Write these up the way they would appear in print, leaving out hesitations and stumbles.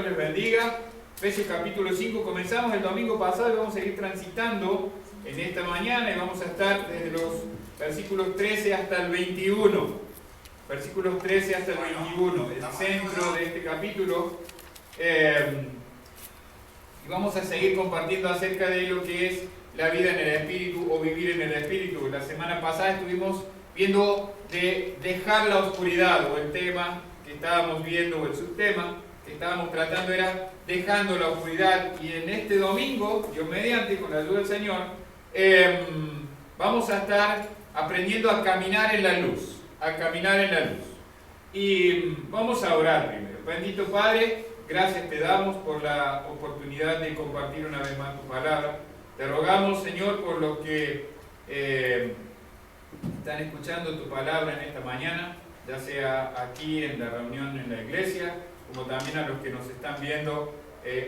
Dios les bendiga. Efesios capítulo 5, comenzamos el domingo pasado y vamos a ir transitando en esta mañana y vamos a estar desde los versículos 13 hasta el 21. Versículos 13 hasta el 21, el centro de este capítulo. Y vamos a seguir compartiendo acerca de lo que es la vida en el Espíritu o vivir en el Espíritu. La semana pasada estuvimos viendo de dejar la oscuridad, o el tema que estábamos viendo, o el subtema que estábamos tratando era dejando la oscuridad. Y en este domingo, Dios mediante, con la ayuda del Señor, vamos a estar aprendiendo a caminar en la luz, a caminar en la luz. Y vamos a orar primero. Bendito Padre, gracias te damos por la oportunidad de compartir una vez más tu palabra. Te rogamos, Señor, por los que están escuchando tu palabra en esta mañana, ya sea aquí en la reunión en la iglesia, como también a los que nos están viendo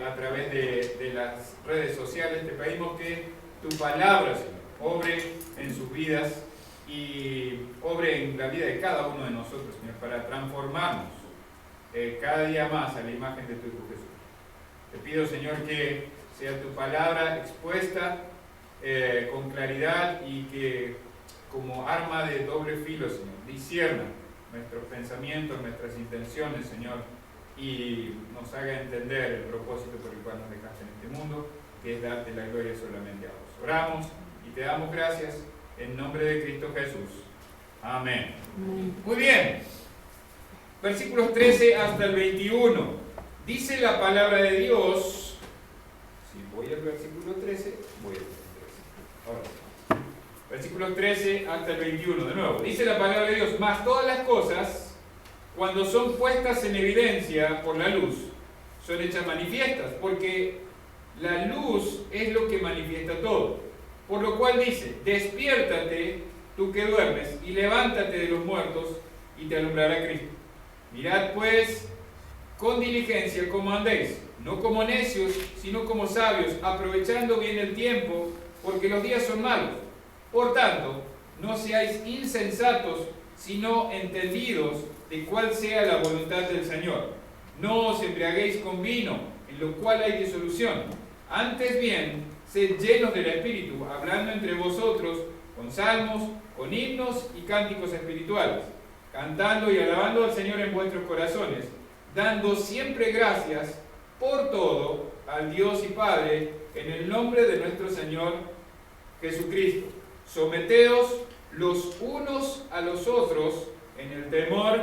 a través de las redes sociales. Te pedimos que tu palabra, Señor, obre en sus vidas y obre en la vida de cada uno de nosotros, Señor, para transformarnos cada día más a la imagen de tu Hijo Jesús. Te pido, Señor, que sea tu palabra expuesta con claridad y que como arma de doble filo, Señor, discierna nuestros pensamientos, nuestras intenciones, Señor, y nos haga entender el propósito por el cual nos dejaste en este mundo, que es darte la gloria solamente a vos. Oramos y te damos gracias en nombre de Cristo Jesús. Amén. Muy bien. Versículos 13 hasta el 21. Dice la palabra de Dios. Si voy al versículo 13, voy al 13. Ahora sí. Versículos 13 hasta el 21. De nuevo. Dice la palabra de Dios: mas todas las cosas, cuando son puestas en evidencia por la luz, son hechas manifiestas, porque la luz es lo que manifiesta todo. Por lo cual dice: despiértate, tú que duermes, y levántate de los muertos, y te alumbrará Cristo. Mirad pues con diligencia cómo andéis, no como necios, sino como sabios, aprovechando bien el tiempo, porque los días son malos. Por tanto, no seáis insensatos, sino entendidos de cuál sea la voluntad del Señor. No os embriaguéis con vino, en lo cual hay disolución. Antes bien, sed llenos del Espíritu, hablando entre vosotros con salmos, con himnos y cánticos espirituales, cantando y alabando al Señor en vuestros corazones, dando siempre gracias por todo al Dios y Padre, en el nombre de nuestro Señor Jesucristo. Someteos los unos a los otros en el temor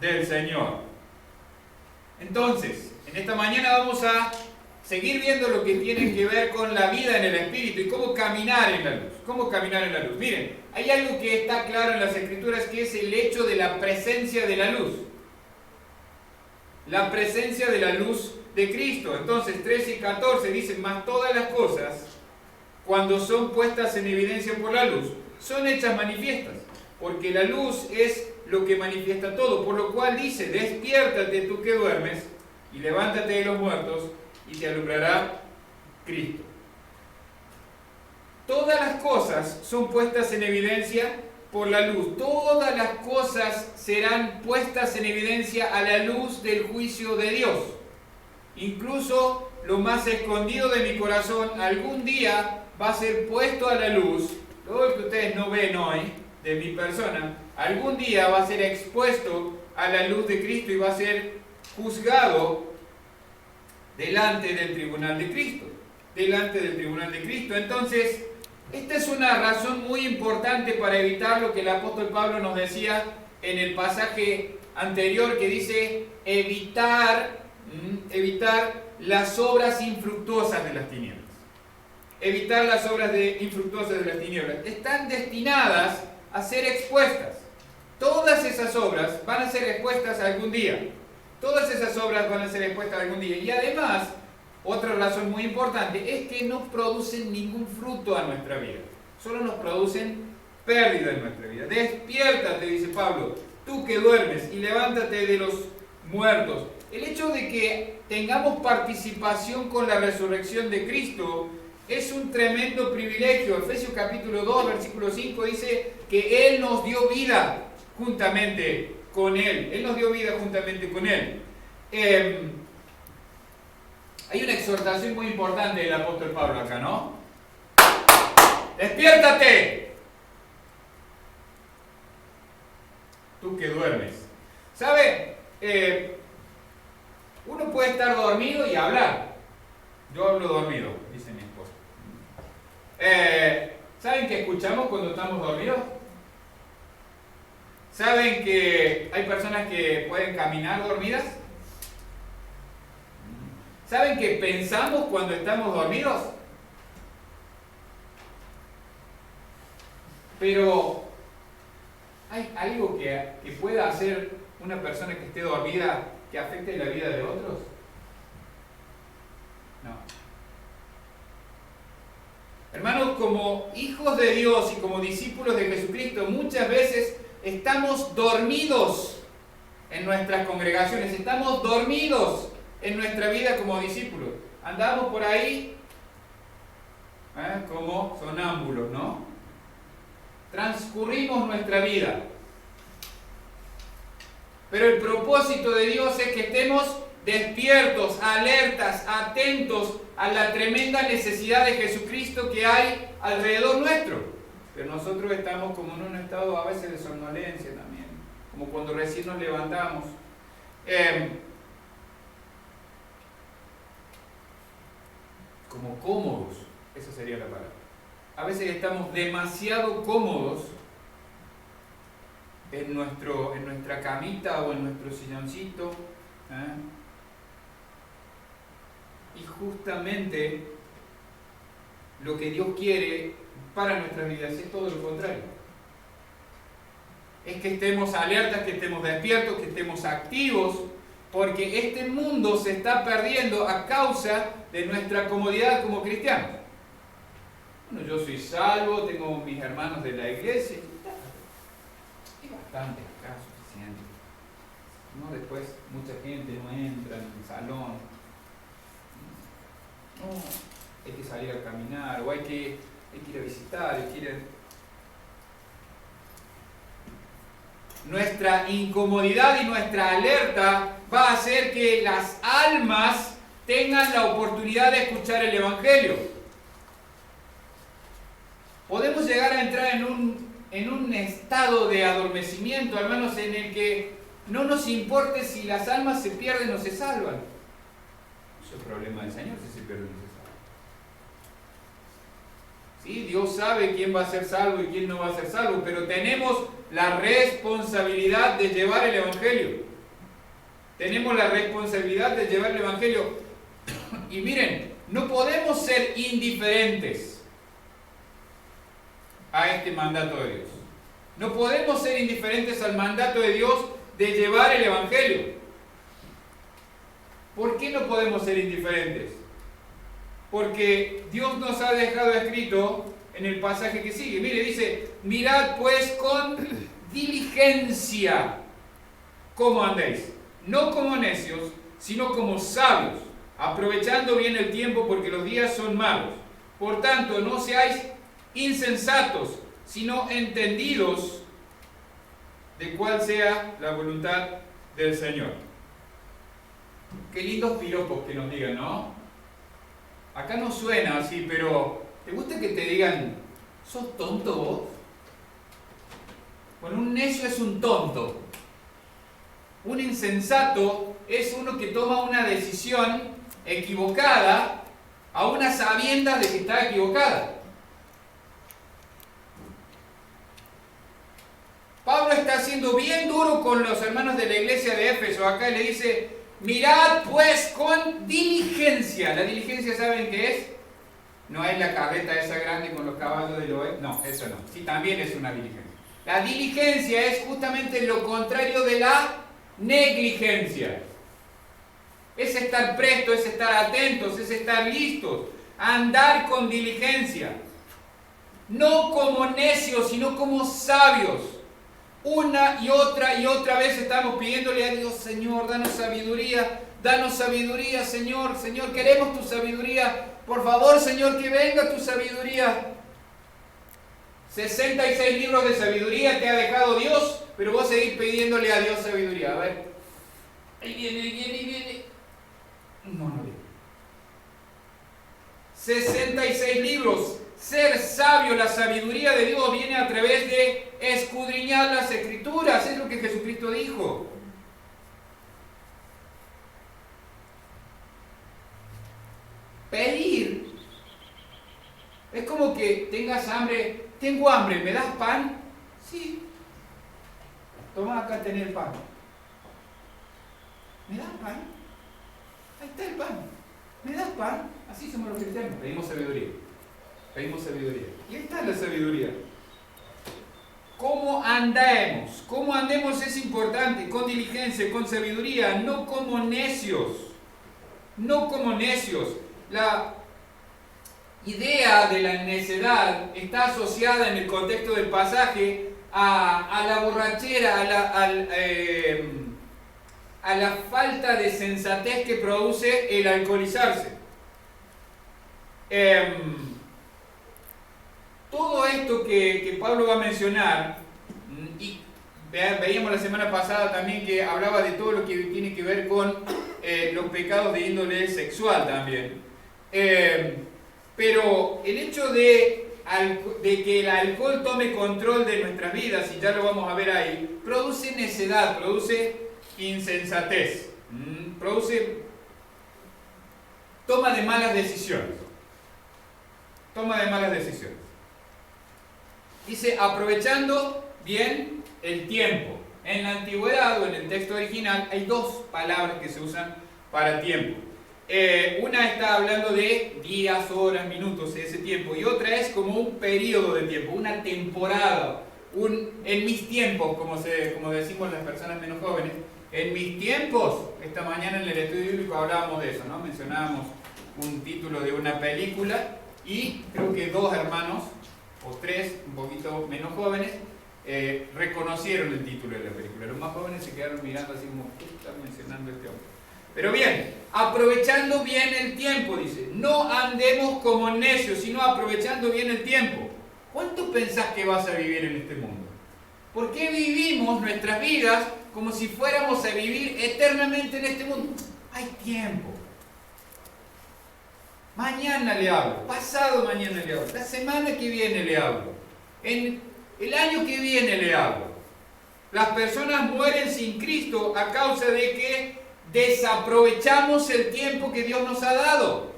del Señor. Entonces, en esta mañana vamos a seguir viendo lo que tiene que ver con la vida en el Espíritu y cómo caminar en la luz. ¿Cómo caminar en la luz? Miren, hay algo que está claro en las Escrituras, que es el hecho de la presencia de la luz. La presencia de la luz de Cristo. Entonces, 13 y 14 dicen: mas todas las cosas, cuando son puestas en evidencia por la luz, son hechas manifiestas, porque la luz es lo que manifiesta todo. Por lo cual dice: despiértate tú que duermes, y levántate de los muertos, y te alumbrará Cristo. Todas las cosas son puestas en evidencia por la luz. Todas las cosas serán puestas en evidencia a la luz del juicio de Dios. Incluso lo más escondido de mi corazón algún día va a ser puesto a la luz. Todo lo que ustedes no ven hoy de mi persona, algún día va a ser expuesto a la luz de Cristo y va a ser juzgado delante del tribunal de Cristo. Delante del tribunal de Cristo. Entonces, esta es una razón muy importante para evitar lo que el apóstol Pablo nos decía en el pasaje anterior, que dice evitar las obras infructuosas de las tinieblas. Evitar las obras infructuosas de las tinieblas. Están destinadas a ser expuestas. Todas esas obras van a ser expuestas algún día. Todas esas obras van a ser expuestas algún día. Y además, otra razón muy importante es que no producen ningún fruto a nuestra vida. Solo nos producen pérdida en nuestra vida. Despiértate, dice Pablo, tú que duermes, y levántate de los muertos. El hecho de que tengamos participación con la resurrección de Cristo es un tremendo privilegio. Efesios capítulo 2, versículo 5 dice que Él nos dio vida juntamente con Él. Él nos dio vida juntamente con Él. Hay una exhortación muy importante del apóstol Pablo acá, ¿no? ¡Despiértate! Tú que duermes. ¿Sabe? Uno puede estar dormido y hablar. Yo hablo dormido, dice mi esposa. ¿Saben qué escuchamos cuando estamos dormidos? ¿Saben que hay personas que pueden caminar dormidas? ¿Saben que pensamos cuando estamos dormidos? Pero ¿hay algo que pueda hacer una persona que esté dormida que afecte la vida de otros? No. Hermanos, como hijos de Dios y como discípulos de Jesucristo, muchas veces estamos dormidos en nuestras congregaciones, estamos dormidos en nuestra vida como discípulos. Andamos por ahí como sonámbulos, ¿no? Transcurrimos nuestra vida. Pero el propósito de Dios es que estemos despiertos, alertas, atentos a la tremenda necesidad de Jesucristo que hay alrededor nuestro. Pero nosotros estamos como en un estado a veces de somnolencia también, como cuando recién nos levantamos. Como cómodos, esa sería la palabra. A veces estamos demasiado cómodos en nuestra camita o en nuestro silloncito, y justamente lo que Dios quiere para nuestras vidas es todo lo contrario. Es que estemos alertas, que estemos despiertos, que estemos activos, porque este mundo se está perdiendo a causa de nuestra comodidad como cristianos. Bueno, yo soy salvo, tengo mis hermanos de la iglesia, y bastante acá, suficiente. ¿No? Después mucha gente no entra en el salón. No, hay que salir a caminar, o hay que ir a visitar, hay que ir a... Nuestra incomodidad y nuestra alerta va a hacer que las almas tengan la oportunidad de escuchar el Evangelio. Podemos llegar a entrar en un estado de adormecimiento, hermanos, en el que no nos importe si las almas se pierden o se salvan. Eso es el problema del Señor, si se pierden o se salvan. Sí, Dios sabe quién va a ser salvo y quién no va a ser salvo, pero tenemos la responsabilidad de llevar el Evangelio. Tenemos la responsabilidad de llevar el Evangelio. Y miren, no podemos ser indiferentes a este mandato de Dios. No podemos ser indiferentes al mandato de Dios de llevar el Evangelio. ¿Por qué no podemos ser indiferentes? Porque Dios nos ha dejado escrito en el pasaje que sigue. Mire, dice: mirad pues con diligencia cómo andéis, no como necios, sino como sabios, aprovechando bien el tiempo, porque los días son malos. Por tanto, no seáis insensatos, sino entendidos de cuál sea la voluntad del Señor. Qué lindos piropos que nos digan, ¿no? Acá no suena así, pero ¿te gusta que te digan, sos tonto vos? Bueno, un necio es un tonto. Un insensato es uno que toma una decisión equivocada a unas sabiendas de que está equivocada. Pablo está siendo bien duro con los hermanos de la iglesia de Éfeso. Acá le dice: mirad pues con diligencia. La diligencia, ¿saben qué es? No es la carreta esa grande con los caballos del oeste. No, eso no. Sí, también es una diligencia. La diligencia es justamente lo contrario de la negligencia. Es estar prestos, es estar atentos, es estar listos. Andar con diligencia. No como necios, sino como sabios. Una y otra vez estamos pidiéndole a Dios: Señor, danos sabiduría, Señor, Señor, queremos tu sabiduría, por favor, Señor, que venga tu sabiduría. 66 libros de sabiduría te ha dejado Dios, pero vos seguís pidiéndole a Dios sabiduría. A ver, ahí viene. No viene. 66 libros. Ser sabio, la sabiduría de Dios viene a través de escudriñar las Escrituras. Es lo que Jesucristo dijo. Pedir es como que tengas hambre. Tengo hambre, ¿me das pan? Sí. Toma, acá tenés el pan. ¿Me das pan? Ahí está el pan. ¿Me das pan? Así somos los cristianos. Pedimos sabiduría. Pedimos sabiduría. Y ahí está la sabiduría. ¿Cómo andemos? ¿Cómo andemos es importante? Con diligencia, con sabiduría, no como necios. No como necios. La idea de la necedad está asociada en el contexto del pasaje a la borrachera, a la falta de sensatez que produce el alcoholizarse. Todo esto que Pablo va a mencionar, y veíamos la semana pasada también que hablaba de todo lo que tiene que ver con los pecados de índole sexual también. Pero el hecho de que el alcohol tome control de nuestras vidas, y ya lo vamos a ver ahí, produce necedad, produce insensatez, produce toma de malas decisiones. Toma de malas decisiones. Dice, aprovechando bien el tiempo. En la antigüedad o en el texto original hay dos palabras que se usan para tiempo. Una está hablando de días, horas, minutos, ese tiempo, y otra es como un periodo de tiempo, una temporada, en mis tiempos, como decimos las personas menos jóvenes. En mis tiempos, esta mañana en el estudio bíblico hablábamos de eso, ¿no? Mencionábamos un título de una película y creo que dos hermanos, o tres, un poquito menos jóvenes, reconocieron el título de la película. Los más jóvenes se quedaron mirando así como, ¿qué está mencionando este hombre? Pero bien, aprovechando bien el tiempo, dice. No andemos como necios, sino aprovechando bien el tiempo. ¿Cuánto pensás que vas a vivir en este mundo? ¿Por qué vivimos nuestras vidas como si fuéramos a vivir eternamente en este mundo? Hay tiempo. Mañana le hablo, pasado mañana le hablo, la semana que viene le hablo, en el año que viene le hablo. Las personas mueren sin Cristo a causa de que desaprovechamos el tiempo que Dios nos ha dado.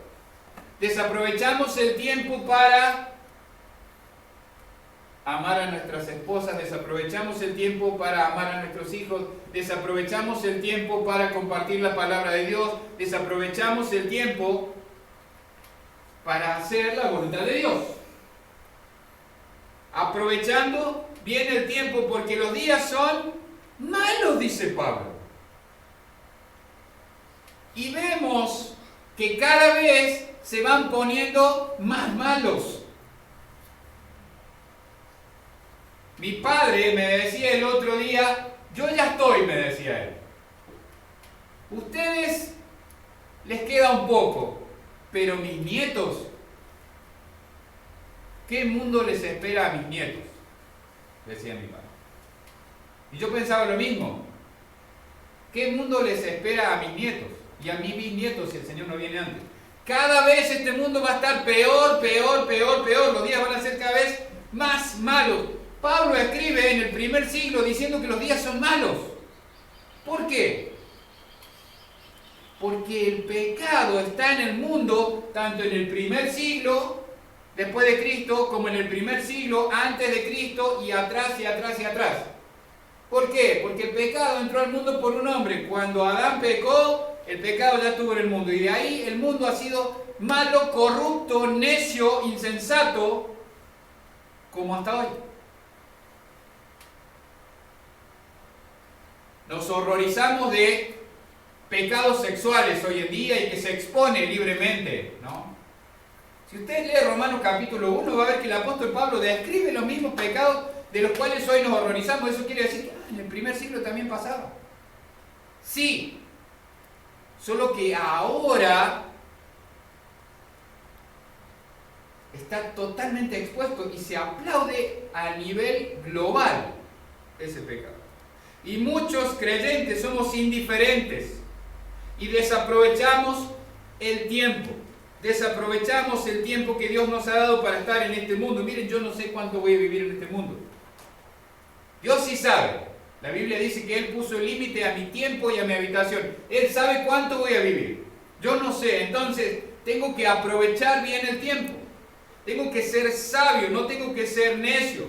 Desaprovechamos el tiempo para amar a nuestras esposas, desaprovechamos el tiempo para amar a nuestros hijos, desaprovechamos el tiempo para compartir la palabra de Dios, desaprovechamos el tiempo para hacer la voluntad de Dios. Aprovechando bien el tiempo porque los días son malos, dice Pablo. Y vemos que cada vez se van poniendo más malos. Mi padre me decía el otro día, yo ya estoy, me decía él. Ustedes les queda un poco. Pero mis nietos, ¿qué mundo les espera a mis nietos? Decía mi padre. Y yo pensaba lo mismo. ¿Qué mundo les espera a mis nietos? Y a mis bisnietos si el Señor no viene antes. Cada vez este mundo va a estar peor, peor, peor, peor. Los días van a ser cada vez más malos. Pablo escribe en el primer siglo diciendo que los días son malos. ¿Por qué? Porque el pecado está en el mundo, tanto en el primer siglo, después de Cristo, como en el primer siglo, antes de Cristo, y atrás y atrás y atrás. ¿Por qué? Porque el pecado entró al mundo por un hombre. Cuando Adán pecó, el pecado ya estuvo en el mundo. Y de ahí el mundo ha sido malo, corrupto, necio, insensato, como hasta hoy. Nos horrorizamos de pecados sexuales hoy en día y que se expone libremente, ¿no? Si usted lee Romanos capítulo 1 va a ver que el apóstol Pablo describe los mismos pecados de los cuales hoy nos horrorizamos. Eso quiere decir que en el primer siglo también pasaba. Sí, solo que ahora está totalmente expuesto y se aplaude a nivel global ese pecado. Y muchos creyentes somos indiferentes y desaprovechamos el tiempo. desaprovechamos el tiempo que Dios nos ha dado para estar en este mundo. Miren, yo no sé cuánto voy a vivir en este mundo. Dios sí sabe. La Biblia dice que Él puso el límite a mi tiempo y a mi habitación. Él sabe cuánto voy a vivir. Yo no sé. Entonces, tengo que aprovechar bien el tiempo. Tengo que ser sabio, no tengo que ser necio.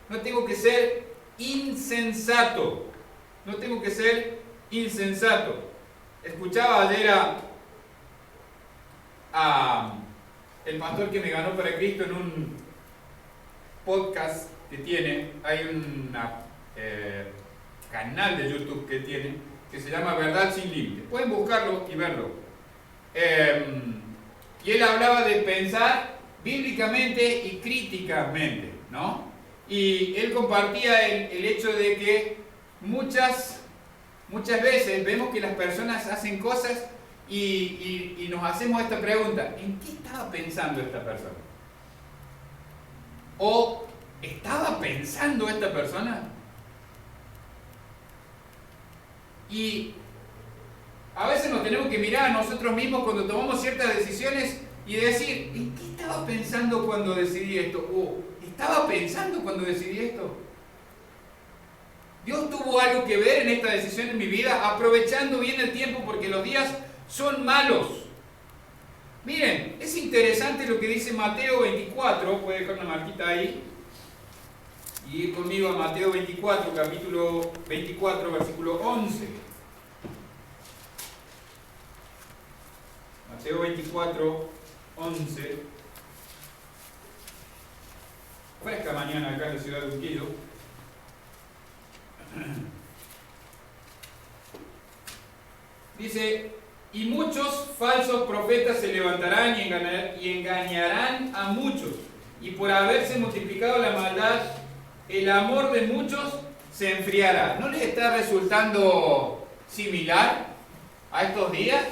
No tengo que ser insensato. No tengo que ser insensato. Escuchaba ayer a el pastor que me ganó para Cristo en un podcast que tiene. Hay un canal de YouTube que tiene que se llama Verdad Sin Límites. Pueden buscarlo y verlo. Y él hablaba de pensar bíblicamente y críticamente, ¿no? Y él compartía el hecho de que muchas veces vemos que las personas hacen cosas y nos hacemos esta pregunta: ¿en qué estaba pensando esta persona? ¿O estaba pensando esta persona? Y a veces nos tenemos que mirar a nosotros mismos cuando tomamos ciertas decisiones y decir: ¿en qué estaba pensando cuando decidí esto? ¿O estaba pensando cuando decidí esto? Dios tuvo algo que ver en esta decisión en mi vida, aprovechando bien el tiempo, porque los días son malos. Miren, es interesante lo que dice Mateo 24, puede dejar una marquita ahí, y ir conmigo a Mateo 24, capítulo 24, versículo 11. Mateo 24, 11. Fresca mañana acá en la ciudad de Unquillo. Dice: y muchos falsos profetas se levantarán y engañarán a muchos, y por haberse multiplicado la maldad, el amor de muchos se enfriará. ¿No les está resultando similar a estos días?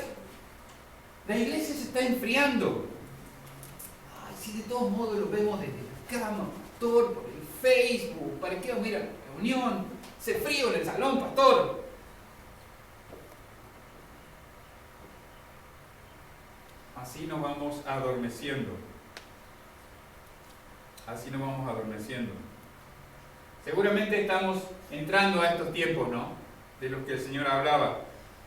La iglesia se está enfriando. Ay, si de todos modos lo vemos desde la cama, pastor, por el Facebook, ¿para qué vamos a ir a la reunión? Hace frío en el salón, pastor. Así nos vamos adormeciendo. Así nos vamos adormeciendo. Seguramente estamos entrando a estos tiempos, ¿no? De los que el Señor hablaba.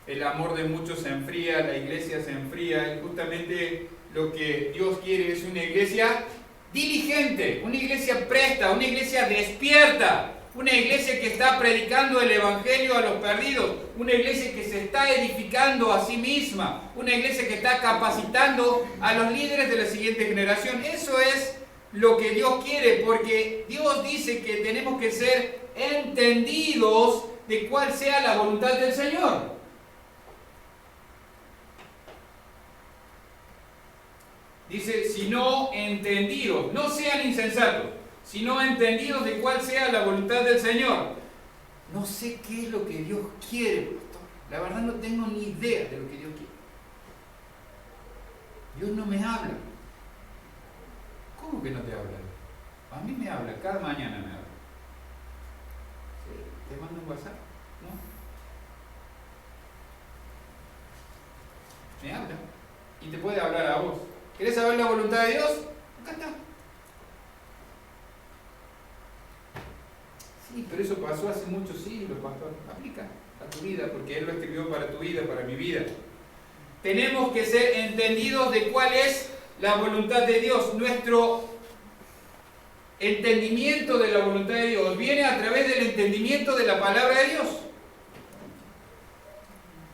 El amor de muchos se enfría, la iglesia se enfría, y justamente lo que Dios quiere es una iglesia diligente, una iglesia presta, una iglesia despierta, una iglesia que está predicando el evangelio a los perdidos, una iglesia que se está edificando a sí misma, una iglesia que está capacitando a los líderes de la siguiente generación. Eso es lo que Dios quiere, porque Dios dice que tenemos que ser entendidos de cuál sea la voluntad del Señor. Dice: si no entendidos, no sean insensatos, sino entendidos de cuál sea la voluntad del Señor. No sé qué es lo que Dios quiere, pastor. La verdad no tengo ni idea de lo que Dios quiere. Dios no me habla. ¿Cómo que no te habla? A mí me habla, cada mañana me habla. ¿Te mando un WhatsApp? ¿No? Me habla. Y te puede hablar a vos. ¿Querés saber la voluntad de Dios? Acá está. Sí, pero eso pasó hace muchos siglos, pastor. Aplica a tu vida, porque Él lo escribió para tu vida, para mi vida. Tenemos que ser entendidos de cuál es la voluntad de Dios. Nuestro entendimiento de la voluntad de Dios viene a través del entendimiento de la palabra de Dios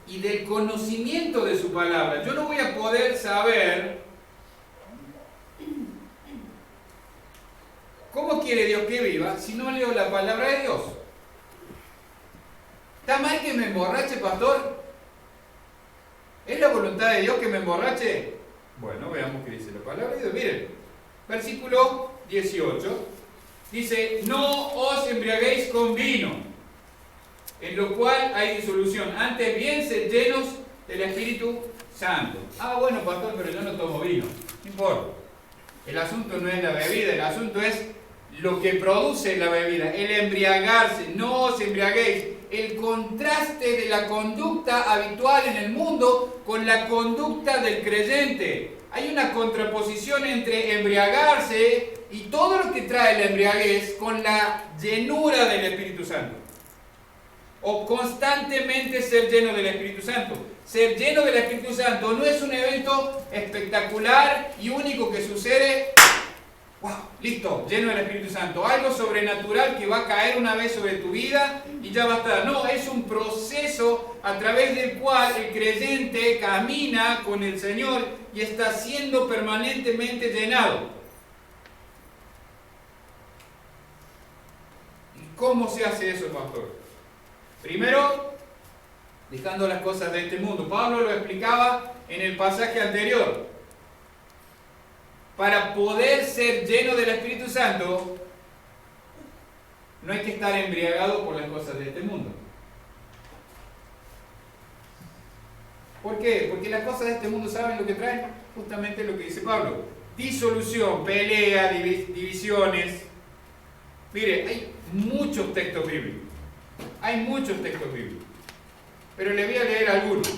y del conocimiento de su palabra. Yo no voy a poder saber cómo quiere Dios que viva si no leo la palabra de Dios. ¿Está mal que me emborrache, pastor? ¿Es la voluntad de Dios que me emborrache? Bueno, veamos qué dice la palabra de Dios. Miren, versículo 18. Dice: no os embriaguéis con vino, en lo cual hay disolución. Antes bien, sed llenos del Espíritu Santo. Ah, bueno, pastor, pero yo no tomo vino. No importa. El asunto no es la bebida, el asunto es lo que produce la bebida, el embriagarse, no os embriaguéis, el contraste de la conducta habitual en el mundo con la conducta del creyente. Hay una contraposición entre embriagarse y todo lo que trae la embriaguez con la llenura del Espíritu Santo. O constantemente ser lleno del Espíritu Santo. Ser lleno del Espíritu Santo no es un evento espectacular y único que sucede. ¡Wow! Listo, lleno del Espíritu Santo. Algo sobrenatural que va a caer una vez sobre tu vida y ya va a estar. No, es un proceso a través del cual el creyente camina con el Señor y está siendo permanentemente llenado. ¿Y cómo se hace eso, pastor? Primero, dejando las cosas de este mundo. Pablo lo explicaba en el pasaje anterior. Para poder ser lleno del Espíritu Santo, no hay que estar embriagado por las cosas de este mundo. ¿Por qué? Porque las cosas de este mundo, ¿saben lo que traen? Justamente lo que dice Pablo. Disolución, pelea, divisiones. Mire, hay muchos textos bíblicos. Hay muchos textos bíblicos. Pero les voy a leer algunos.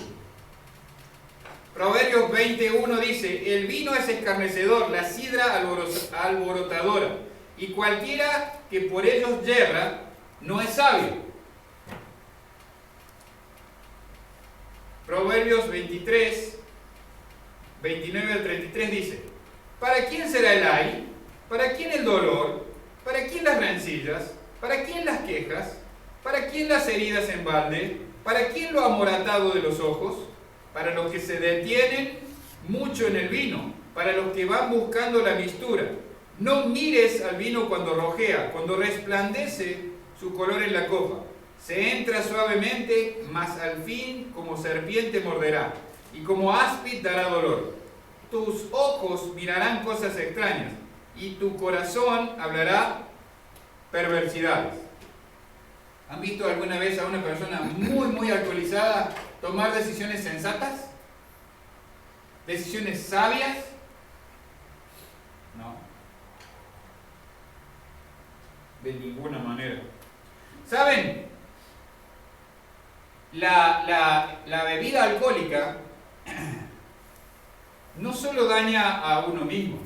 Proverbios 21 dice: el vino es escarnecedor, la sidra alborotadora, y cualquiera que por ellos yerra no es sabio. Proverbios 23, 29 al 33 dice: ¿para quién será el ay? ¿Para quién el dolor? ¿Para quién las rencillas? ¿Para quién las quejas? ¿Para quién las heridas en balde? ¿Para quién lo amoratado de los ojos? Para los que se detienen mucho en el vino, para los que van buscando la mistura. No mires al vino cuando rojea, cuando resplandece su color en la copa. Se entra suavemente, mas al fin como serpiente morderá, y como áspid dará dolor. Tus ojos mirarán cosas extrañas, y tu corazón hablará perversidades. ¿Han visto alguna vez a una persona muy alcoholizada tomar decisiones sensatas? ¿Decisiones sabias? No. De ninguna manera. ¿Saben? La bebida alcohólica no solo daña a uno mismo,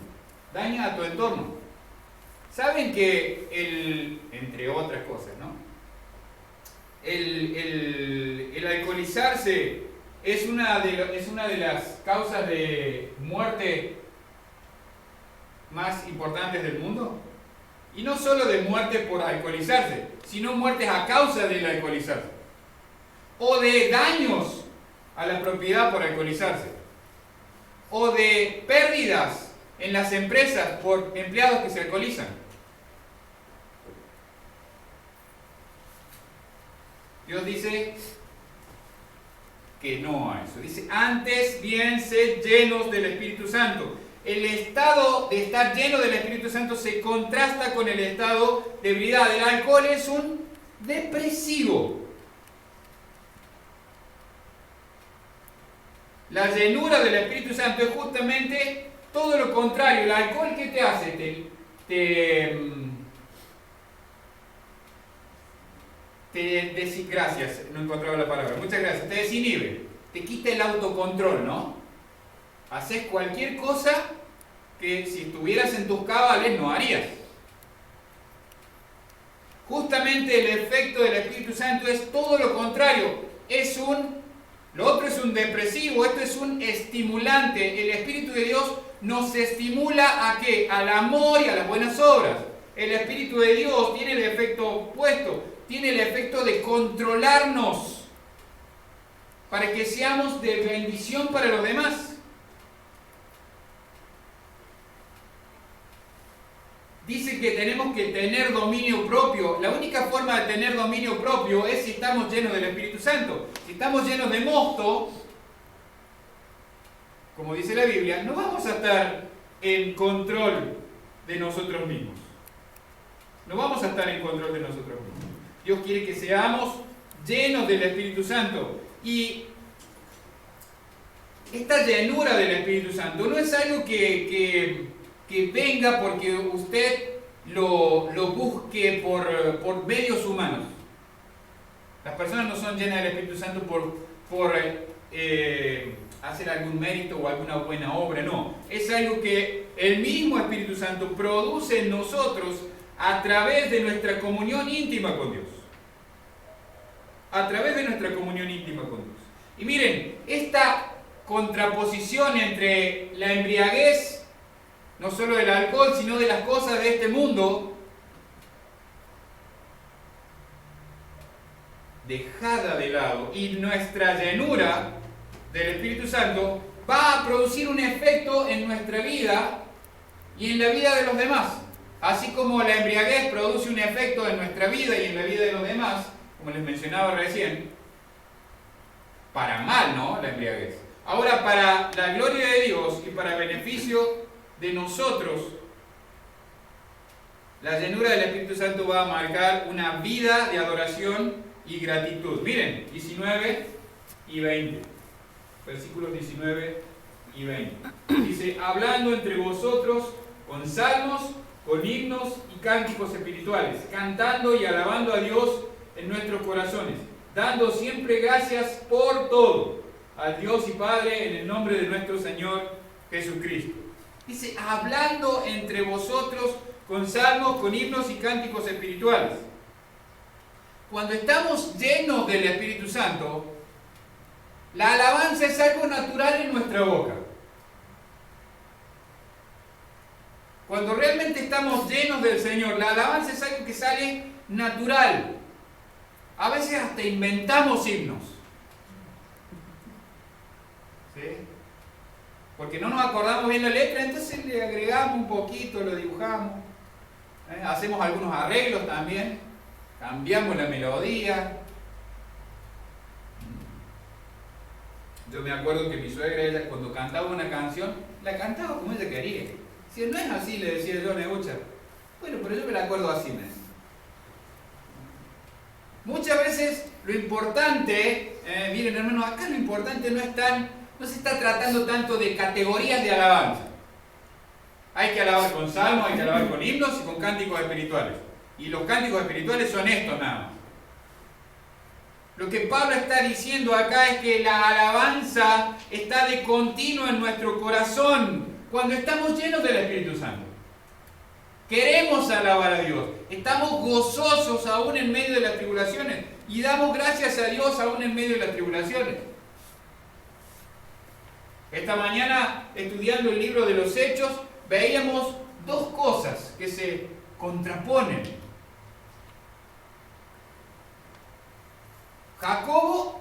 daña a tu entorno. ¿Saben que entre otras cosas, ¿no? El alcoholizarse es una de las causas de muerte más importantes del mundo? Y no solo de muerte por alcoholizarse, sino muertes a causa del alcoholizarse. O de daños a la propiedad por alcoholizarse. O de pérdidas en las empresas por empleados que se alcoholizan. Dios dice que no a eso. Dice: antes bien sed llenos del Espíritu Santo. El estado de estar lleno del Espíritu Santo se contrasta con el estado de ebriedad. El alcohol es un depresivo. La llenura del Espíritu Santo es justamente todo lo contrario. El alcohol, ¿qué te hace? Gracias, no encontraba la palabra. Muchas gracias. Te desinhibe, te quita el autocontrol, ¿no? Haces cualquier cosa que si estuvieras en tus cabales no harías. Justamente el efecto del Espíritu Santo es todo lo contrario. Lo otro es un depresivo, esto es un estimulante. El Espíritu de Dios nos estimula ¿a qué? Al amor y a las buenas obras. El Espíritu de Dios tiene el efecto opuesto, tiene el efecto de controlarnos para que seamos de bendición para los demás. Dice que tenemos que tener dominio propio. La única forma de tener dominio propio es si estamos llenos del Espíritu Santo. Si estamos llenos de mosto, como dice la Biblia, no vamos a estar en control de nosotros mismos. No vamos a estar en control de nosotros mismos. Dios quiere que seamos llenos del Espíritu Santo. Y esta llenura del Espíritu Santo no es algo que venga porque usted lo busque por medios humanos. Las personas no son llenas del Espíritu Santo por hacer algún mérito o alguna buena obra, no. Es algo que el mismo Espíritu Santo produce en nosotros a través de nuestra comunión íntima con Dios. A través de nuestra comunión íntima con Dios. Y miren, esta contraposición entre la embriaguez, no solo del alcohol, sino de las cosas de este mundo, dejada de lado, y nuestra llenura del Espíritu Santo va a producir un efecto en nuestra vida y en la vida de los demás. Así como la embriaguez produce un efecto en nuestra vida y en la vida de los demás, como les mencionaba recién, para mal, ¿no? La embriaguez. Ahora, para la gloria de Dios y para beneficio de nosotros, la llenura del Espíritu Santo va a marcar una vida de adoración y gratitud. Miren, 19 y 20. Versículos 19 y 20. Dice, hablando entre vosotros con salmos, con himnos y cánticos espirituales, cantando y alabando a Dios en nuestros corazones, dando siempre gracias por todo al Dios y Padre en el nombre de nuestro Señor Jesucristo. Dice, hablando entre vosotros con salmos, con himnos y cánticos espirituales. Cuando estamos llenos del Espíritu Santo, la alabanza es algo natural en nuestra boca. Cuando realmente estamos llenos del Señor, la alabanza es algo que sale natural. A veces hasta inventamos himnos. ¿Sí? Porque no nos acordamos bien la letra, entonces le agregamos un poquito, lo dibujamos. Hacemos algunos arreglos también. Cambiamos la melodía. Yo me acuerdo que mi suegra, ella cuando cantaba una canción, la cantaba como ella quería. Si no es así, le decía yo a Neucha. Bueno, pero yo me la acuerdo así, ¿no? Muchas veces lo importante, miren hermanos, acá lo importante no se está tratando tanto de categorías de alabanza. Hay que alabar con salmos, hay que alabar con himnos y con cánticos espirituales. Y los cánticos espirituales son estos nada más. Lo que Pablo está diciendo acá es que la alabanza está de continuo en nuestro corazón cuando estamos llenos del Espíritu Santo. Queremos alabar a Dios. Estamos gozosos aún en medio de las tribulaciones y damos gracias a Dios aún en medio de las tribulaciones. Esta mañana, estudiando el libro de los Hechos, veíamos dos cosas que se contraponen. Jacobo,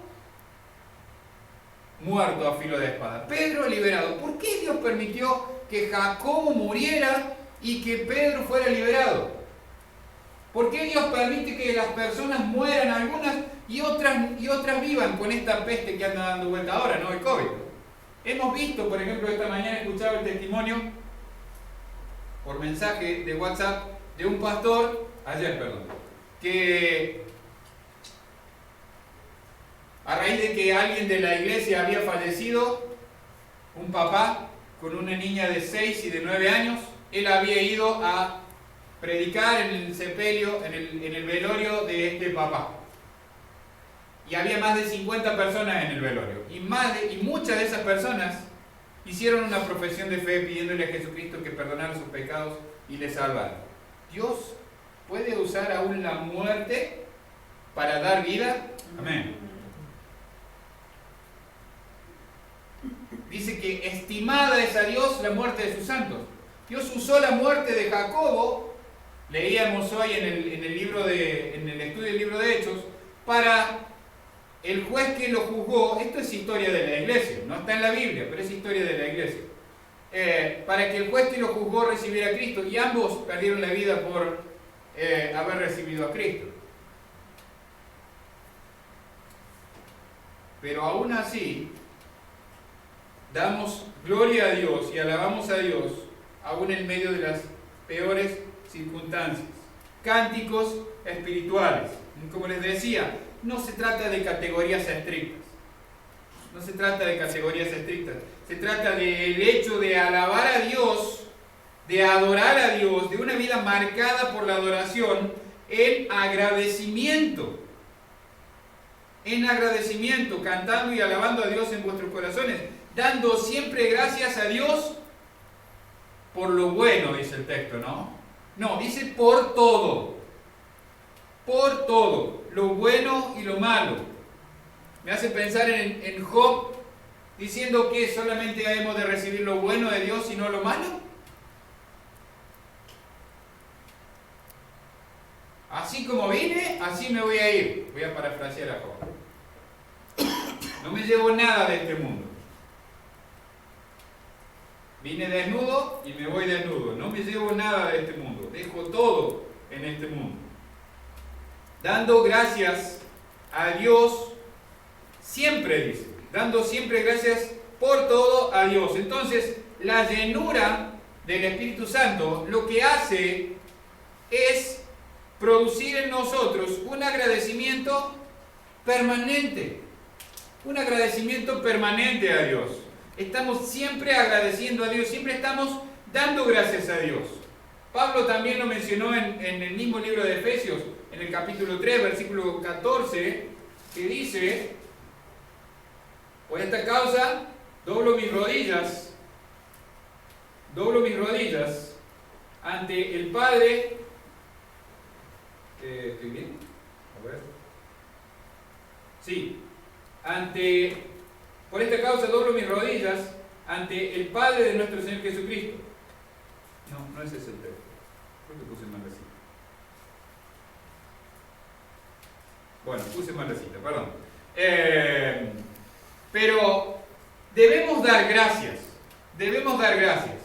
muerto a filo de espada. Pedro, liberado. ¿Por qué Dios permitió que Jacobo muriera y que Pedro fuera liberado? ¿Por qué Dios permite que las personas mueran, algunas y otras vivan con esta peste que anda dando vuelta ahora, ¿no? El COVID. Hemos visto, por ejemplo, esta mañana escuchaba el testimonio por mensaje de WhatsApp de un pastor, que a raíz de que alguien de la iglesia había fallecido, un papá con una niña de 6 y de 9 años, él había ido a predicar en el sepelio, en el velorio de este papá. Y había más de 50 personas en el velorio. Y muchas de esas personas hicieron una profesión de fe pidiéndole a Jesucristo que perdonara sus pecados y les salvara. Dios puede usar aún la muerte para dar vida. Amén. Dice que estimada es a Dios la muerte de sus santos. Dios usó la muerte de Jacobo, leíamos hoy en el estudio del libro de Hechos, para el juez que lo juzgó. Esto es historia de la iglesia, no está en la Biblia, pero es historia de la iglesia. Para que el juez que lo juzgó recibiera a Cristo, y ambos perdieron la vida por haber recibido a Cristo. Pero aún así, damos gloria a Dios y alabamos a Dios aún en medio de las peores circunstancias. Cánticos espirituales. Como les decía, no se trata de categorías estrictas. No se trata de categorías estrictas. Se trata del hecho de alabar a Dios de adorar a Dios, de una vida marcada por la adoración en agradecimiento. En agradecimiento, cantando y alabando a Dios en vuestros corazones, dando siempre gracias a Dios por lo bueno, dice el texto, ¿no? No, dice por todo. Por todo, lo bueno y lo malo. Me hace pensar en Job, diciendo que solamente hemos de recibir lo bueno de Dios y no lo malo. Así como vine, así me voy a ir. Voy a parafrasear a Job. No me llevo nada de este mundo. Vine desnudo y me voy desnudo. No me llevo nada de este mundo. Dejo todo en este mundo. Dando gracias a Dios siempre, dice. Dando siempre gracias por todo a Dios. Entonces, la llenura del Espíritu Santo lo que hace es producir en nosotros un agradecimiento permanente. Un agradecimiento permanente a Dios. Estamos siempre agradeciendo a Dios, siempre estamos dando gracias a Dios. Pablo también lo mencionó en el mismo libro de Efesios, en el capítulo 3, versículo 14, que dice: por esta causa doblo mis rodillas ante el Padre. ¿Estoy bien? A ver. Sí. Por esta causa doblo mis rodillas ante el Padre de nuestro Señor Jesucristo. No ese es el texto. Creo que puse mal la cita. Bueno, puse mal la cita, perdón. Pero debemos dar gracias. Debemos dar gracias.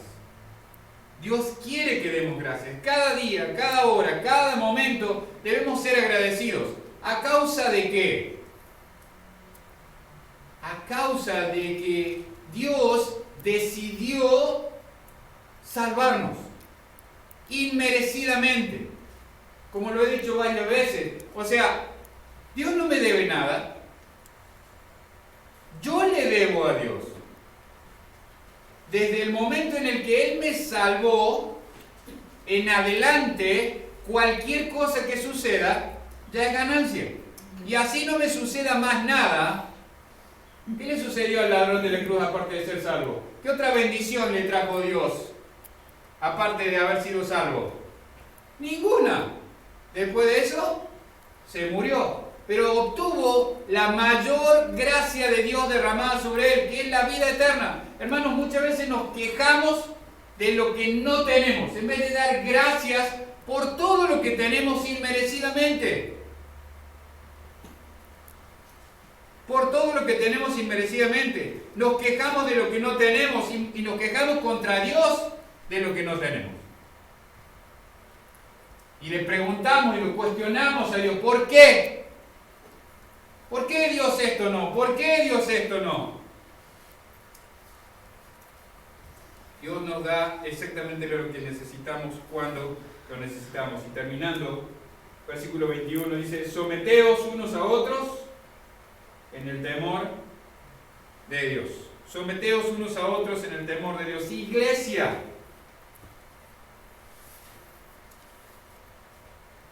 Dios quiere que demos gracias. Cada día, cada hora, cada momento debemos ser agradecidos. ¿A causa de qué? A causa de que Dios decidió salvarnos inmerecidamente, como lo he dicho varias veces. O sea, Dios no me debe nada, yo le debo a Dios. Desde el momento en el que Él me salvó, en adelante, cualquier cosa que suceda ya es ganancia. Y así no me suceda más nada. ¿Qué le sucedió al ladrón de la cruz aparte de ser salvo? ¿Qué otra bendición le trajo Dios aparte de haber sido salvo? Ninguna. Después de eso, se murió. Pero obtuvo la mayor gracia de Dios derramada sobre él, que es la vida eterna. Hermanos, muchas veces nos quejamos de lo que no tenemos, en vez de dar gracias por todo lo que tenemos inmerecidamente. Por todo lo que tenemos inmerecidamente. Nos quejamos de lo que no tenemos y nos quejamos contra Dios de lo que no tenemos. Y le preguntamos y lo cuestionamos a Dios, ¿por qué? ¿Por qué Dios esto no? ¿Por qué Dios esto no? Dios nos da exactamente lo que necesitamos cuando lo necesitamos. Y terminando, versículo 21 dice: someteos unos a otros en el temor de Dios. Someteos unos a otros en el temor de Dios. Iglesia.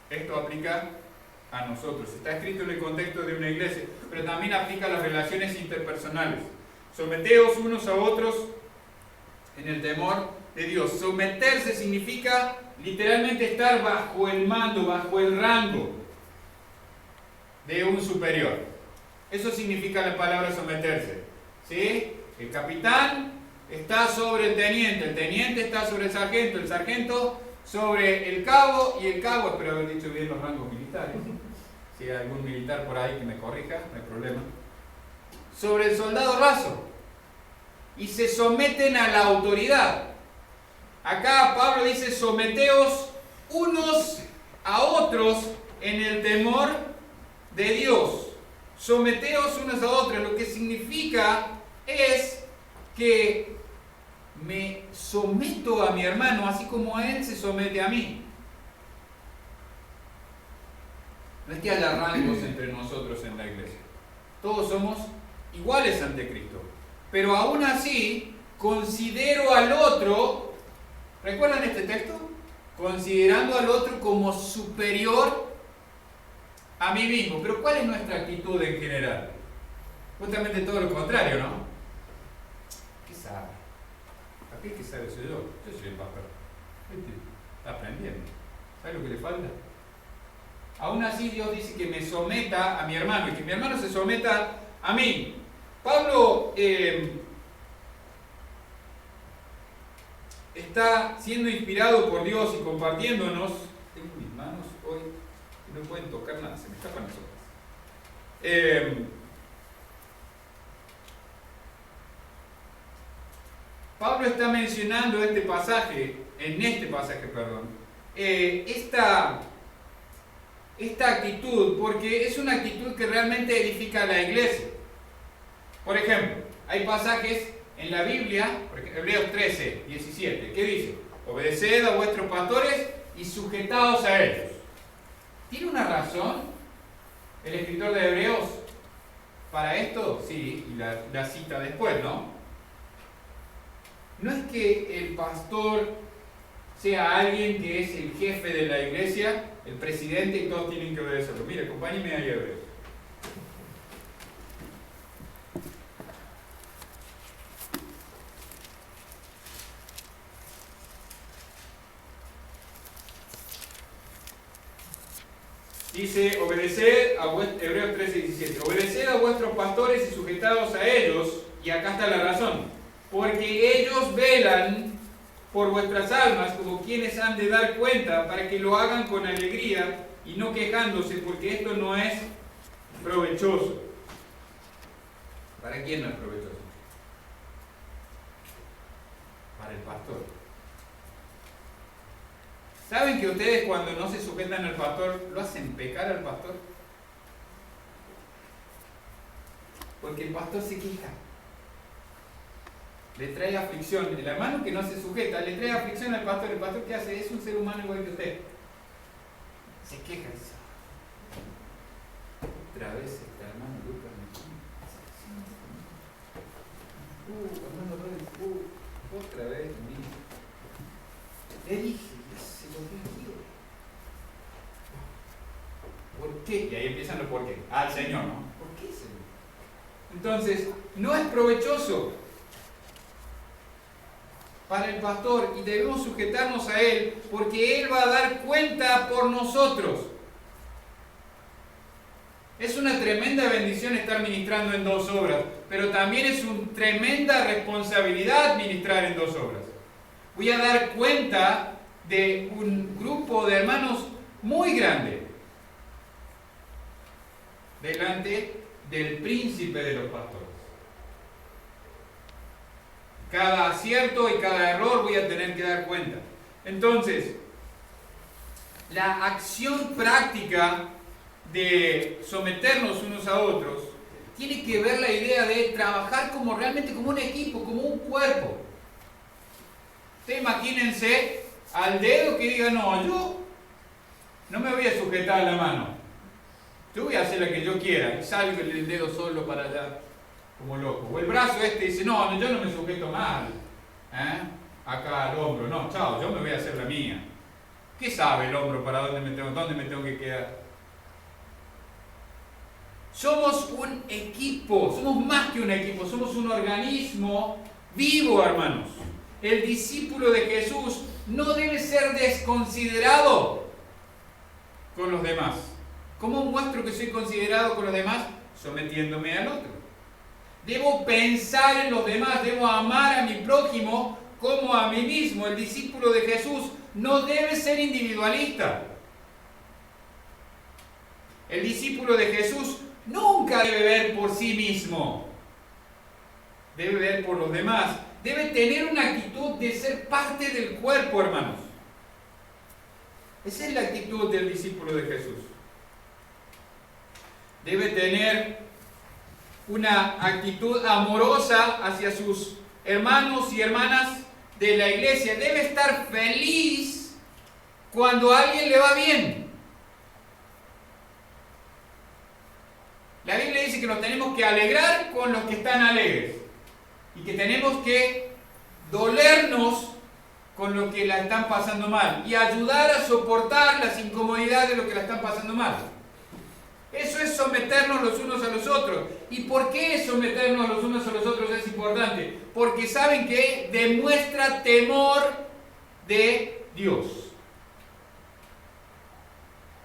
Esto aplica a nosotros. Está escrito en el contexto de una iglesia, pero también aplica a las relaciones interpersonales. Someteos unos a otros en el temor de Dios. Someterse significa literalmente estar bajo el mando, bajo el rango de un superior. Eso significa la palabra someterse. ¿Sí? El capitán está sobre el teniente está sobre el sargento sobre el cabo, y el cabo, espero haber dicho bien los rangos militares. Si hay algún militar por ahí que me corrija, no hay problema. Sobre el soldado raso. Y se someten a la autoridad. Acá Pablo dice: someteos unos a otros en el temor de Dios. Someteos unos a otros. Lo que significa es que me someto a mi hermano así como él se somete a mí. No es que haya rangos entre nosotros en la iglesia. Todos somos iguales ante Cristo. Pero aún así, considero al otro ¿Recuerdan este texto? Considerando al otro como superior a mí mismo. Pero ¿cuál es nuestra actitud en general? Justamente todo lo contrario, ¿no? ¿Qué sabe? ¿A qué sabe soy yo? Yo soy el pastor. Está aprendiendo. ¿Sabe lo que le falta? Aún así Dios dice que me someta a mi hermano y que mi hermano se someta a mí. Pablo está siendo inspirado por Dios y compartiéndonos. Tengo mis manos hoy que no pueden tocar nada, se me escapan las hojas. Pablo está mencionando en este pasaje, esta actitud, porque es una actitud que realmente edifica a la iglesia. Por ejemplo, hay pasajes en la Biblia, por ejemplo, Hebreos 13, 17, ¿qué dice? Obedeced a vuestros pastores y sujetaos a ellos. ¿Tiene una razón el escritor de Hebreos para esto? Sí, y la cita después, ¿no? No es que el pastor sea alguien que es el jefe de la iglesia, el presidente, y todos tienen que obedecerlo. Mire, acompáñenme ahí a Hebreos. Dice, Hebreos 13, 17, obedeced a vuestros pastores y sujetaos a ellos, y acá está la razón, porque ellos velan por vuestras almas como quienes han de dar cuenta, para que lo hagan con alegría y no quejándose, porque esto no es provechoso. ¿Para quién no es provechoso? Para el pastor. ¿Saben que ustedes cuando no se sujetan al pastor, lo hacen pecar al pastor? Porque el pastor se queja. Le trae aflicción. El hermano que no se sujeta le trae aflicción al pastor. ¿El pastor qué hace? Es un ser humano igual que usted. Se queja. Otra vez este hermano Lucas hermano Rodríguez, otra vez. Le dije, se lo dije. ¿Por qué? Y ahí empiezan los por qué. Al Señor, ¿no? ¿Por qué, Señor? Entonces, no es provechoso para el pastor y debemos sujetarnos a él porque él va a dar cuenta por nosotros. Es una tremenda bendición estar ministrando en dos obras, pero también es una tremenda responsabilidad ministrar en dos obras. Voy a dar cuenta de un grupo de hermanos muy grande delante del príncipe de los pastores. Cada acierto y cada error voy a tener que dar cuenta. Entonces, la acción práctica de someternos unos a otros tiene que ver la idea de trabajar realmente como un equipo, como un cuerpo. Ustedes imagínense al dedo que diga, no, yo no me voy a sujetar a la mano. Yo voy a hacer la que yo quiera. Y salgo el dedo solo para allá, como loco. O el brazo dice, no, yo no me sujeto mal. Acá al hombro. No, chao, yo me voy a hacer la mía. ¿Qué sabe el hombro para dónde me tengo que quedar? Somos un equipo, somos más que un equipo, somos un organismo vivo, hermanos. El discípulo de Jesús no debe ser desconsiderado con los demás. ¿Cómo muestro que soy considerado con los demás? Sometiéndome al otro. Debo pensar en los demás, debo amar a mi prójimo como a mí mismo. El discípulo de Jesús no debe ser individualista. El discípulo de Jesús nunca debe ver por sí mismo. Debe ver por los demás. Debe tener una actitud de ser parte del cuerpo, hermanos. Esa es la actitud del discípulo de Jesús. Debe tener una actitud amorosa hacia sus hermanos y hermanas de la iglesia. Debe estar feliz cuando a alguien le va bien. La Biblia dice que nos tenemos que alegrar con los que están alegres y que tenemos que dolernos con lo que la están pasando mal y ayudar a soportar las incomodidades de lo que la están pasando mal. Eso es someternos los unos a los otros. ¿Y por qué someternos los unos a los otros es importante? Porque saben que demuestra temor de Dios.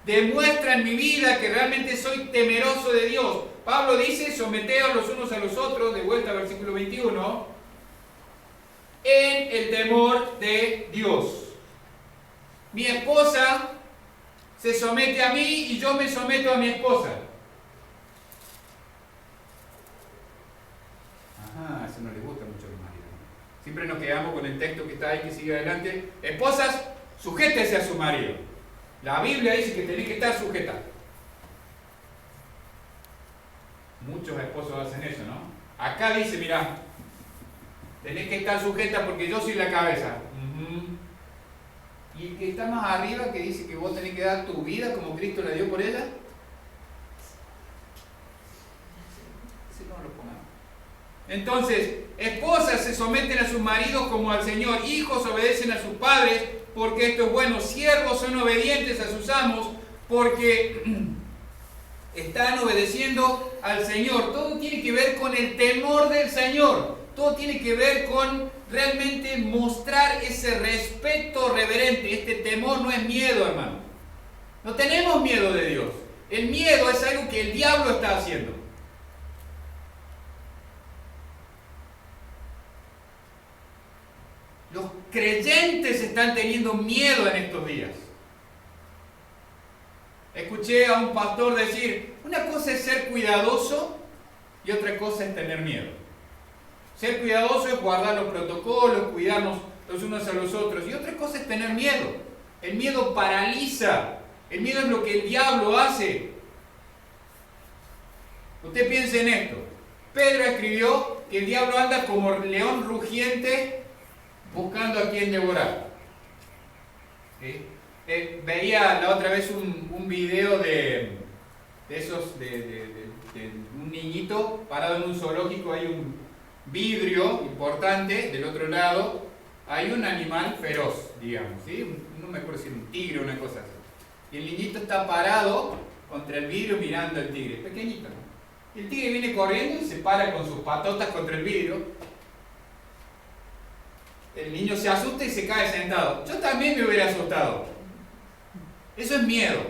Demuestra en mi vida que realmente soy temeroso de Dios. Pablo dice, someteos los unos a los otros, de vuelta al versículo 21, en el temor de Dios. Mi esposa se somete a mí y yo me someto a mi esposa. Ajá, eso no les gusta mucho a los maridos. Siempre nos quedamos con el texto que está ahí, que sigue adelante. Esposas, sujétese a su marido. La Biblia dice que tenés que estar sujeta. Muchos esposos hacen eso, ¿no? Acá dice, mirá, tenés que estar sujeta porque yo soy la cabeza. Y el que está más arriba, que dice que vos tenés que dar tu vida como Cristo la dio por ella. Si no lo pongamos. Entonces, esposas se someten a sus maridos como al Señor, hijos obedecen a sus padres porque esto es bueno, siervos son obedientes a sus amos porque están obedeciendo al Señor. Todo tiene que ver con el temor del Señor. Todo tiene que ver con realmente mostrar ese respeto reverente. Este temor no es miedo, hermano. No tenemos miedo de Dios. El miedo es algo que el diablo está haciendo. Los creyentes están teniendo miedo en estos días. Escuché a un pastor decir, una cosa es ser cuidadoso y otra cosa es tener miedo. Ser cuidadoso es guardar los protocolos, cuidarnos los unos a los otros. Y otra cosa es tener miedo. El miedo paraliza. El miedo es lo que el diablo hace. Usted piense en esto. Pedro escribió que el diablo anda como león rugiente buscando a quien devorar. ¿Sí? Veía la otra vez un video de esos, de un niñito parado en un zoológico. Hay un vidrio importante, del otro lado hay un animal feroz, digamos, ¿sí? No me acuerdo si es un tigre o una cosa así. Y el niñito está parado contra el vidrio mirando al tigre, pequeñito, ¿no? Y el tigre viene corriendo y se para con sus patotas contra el vidrio. El niño se asusta y se cae sentado. Yo también me hubiera asustado. Eso es miedo.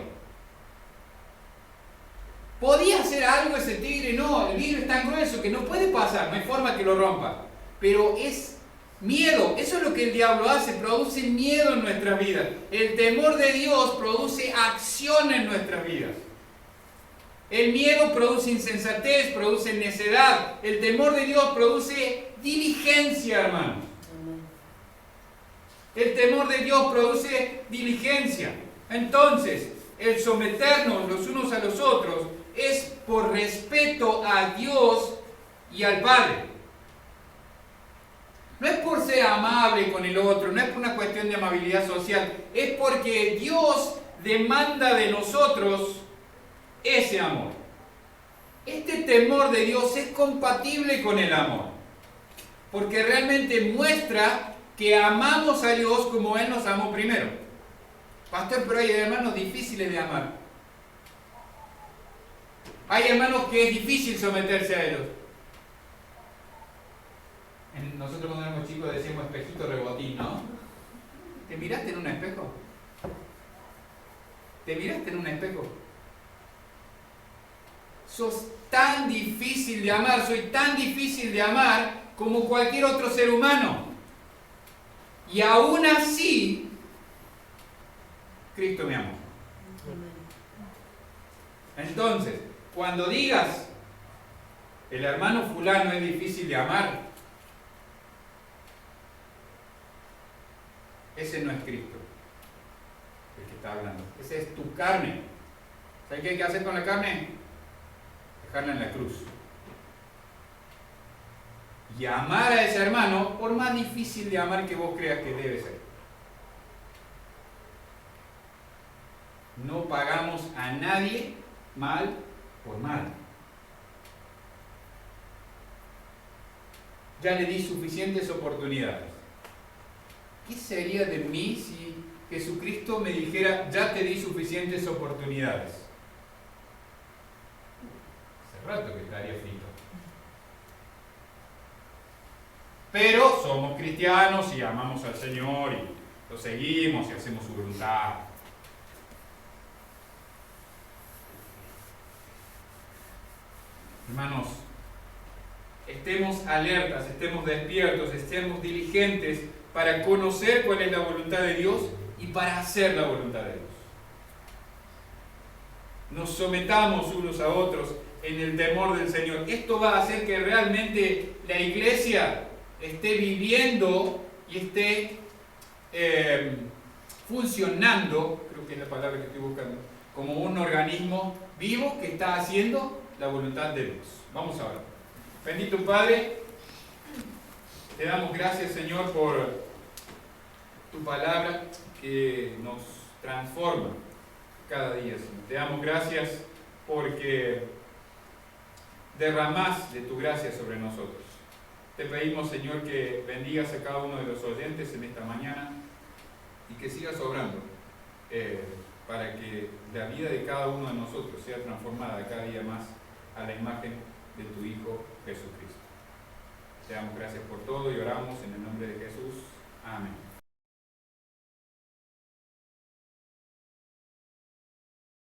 ¿Podía hacer algo ese tigre? No, el vidrio es tan grueso que no puede pasar, no hay forma que lo rompa. Pero es miedo, eso es lo que el diablo hace, produce miedo en nuestras vidas. El temor de Dios produce acción en nuestras vidas. El miedo produce insensatez, produce necedad. El temor de Dios produce diligencia, hermanos. El temor de Dios produce diligencia. Entonces, el someternos los unos a los otros es por respeto a Dios y al Padre. No es por ser amable con el otro, no es por una cuestión de amabilidad social, es porque Dios demanda de nosotros ese amor. Este temor de Dios es compatible con el amor, porque realmente muestra que amamos a Dios como Él nos amó primero. Pastor, pero hay hermanos difíciles de amar. Hay hermanos que es difícil someterse a ellos. Nosotros cuando éramos chicos decíamos espejito rebotín, ¿no? ¿Te miraste en un espejo? ¿Te miraste en un espejo? Sos tan difícil de amar, soy tan difícil de amar como cualquier otro ser humano. Y aún así, Cristo me amó. Entonces, cuando digas, el hermano fulano es difícil de amar, ese no es Cristo, el que está hablando. Ese es tu carne. ¿Sabes qué hay que hacer con la carne? Dejarla en la cruz. Y amar a ese hermano, por más difícil de amar que vos creas que debe ser. No pagamos a nadie mal por mal. Ya le di suficientes oportunidades. ¿qué sería de mí si Jesucristo me dijera, ya te di suficientes oportunidades? Hace rato que estaría frito. Pero somos cristianos y amamos al Señor y lo seguimos y hacemos su voluntad. Hermanos, estemos alertas, estemos despiertos, estemos diligentes para conocer cuál es la voluntad de Dios y para hacer la voluntad de Dios. Nos sometamos unos a otros en el temor del Señor. Esto va a hacer que realmente la iglesia esté viviendo y esté funcionando, creo que es la palabra que estoy buscando, como un organismo vivo que está haciendo la voluntad de Dios. Vamos a ver. Bendito Padre, te damos gracias, Señor, por tu palabra que nos transforma cada día, Señor. Te damos gracias porque derramás de tu gracia sobre nosotros. Te pedimos, Señor, que bendigas a cada uno de los oyentes en esta mañana y que sigas obrando para que la vida de cada uno de nosotros sea transformada cada día más a la imagen de tu Hijo Jesucristo. Te damos gracias por todo y oramos en el nombre de Jesús.